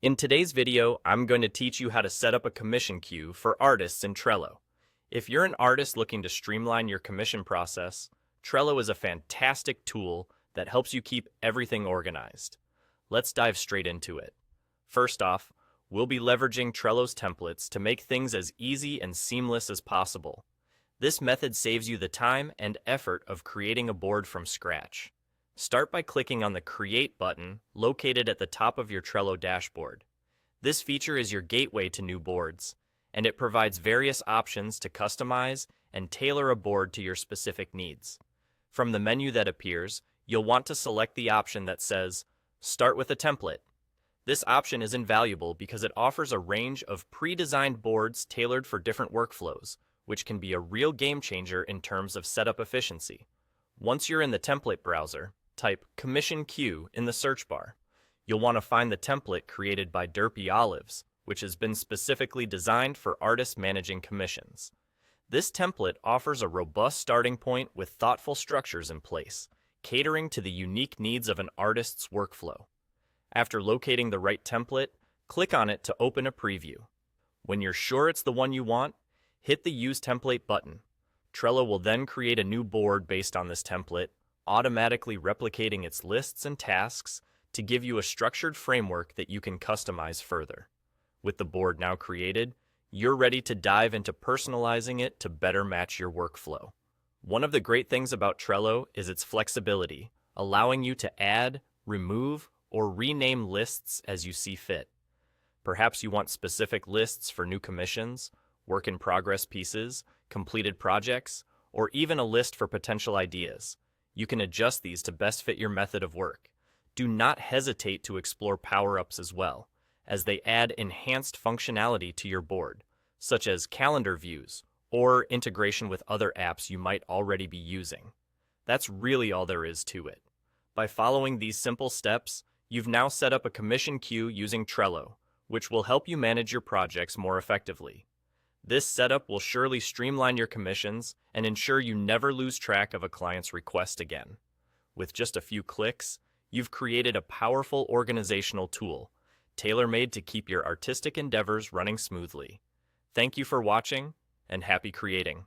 In today's video, I'm going to teach you how to set up a commission queue for artists in Trello. If you're an artist looking to streamline your commission process, Trello is a fantastic tool that helps you keep everything organized. Let's dive straight into it. First off, we'll be leveraging Trello's templates to make things as easy and seamless as possible. This method saves you the time and effort of creating a board from scratch. Start by clicking on the Create button located at the top of your Trello dashboard. This feature is your gateway to new boards, and it provides various options to customize and tailor a board to your specific needs. From the menu that appears, you'll want to select the option that says, Start with a template. This option is invaluable because it offers a range of pre-designed boards tailored for different workflows, which can be a real game changer in terms of setup efficiency. Once you're in the template browser, type Commission Queue in the search bar. You'll want to find the template created by Derpy Olives, which has been specifically designed for artists managing commissions. This template offers a robust starting point with thoughtful structures in place, catering to the unique needs of an artist's workflow. After locating the right template, click on it to open a preview. When you're sure it's the one you want, hit the Use Template button. Trello will then create a new board based on this template, automatically replicating its lists and tasks to give you a structured framework that you can customize further. With the board now created, you're ready to dive into personalizing it to better match your workflow. One of the great things about Trello is its flexibility, allowing you to add, remove, or rename lists as you see fit. Perhaps you want specific lists for new commissions, work-in-progress pieces, completed projects, or even a list for potential ideas. You can adjust these to best fit your method of work. Do not hesitate to explore power-ups as well, as they add enhanced functionality to your board, such as calendar views or integration with other apps you might already be using. That's really all there is to it. By following these simple steps, you've now set up a commission queue using Trello, which will help you manage your projects more effectively. This setup will surely streamline your commissions and ensure you never lose track of a client's request again. With just a few clicks, you've created a powerful organizational tool, tailor-made to keep your artistic endeavors running smoothly. Thank you for watching, and happy creating.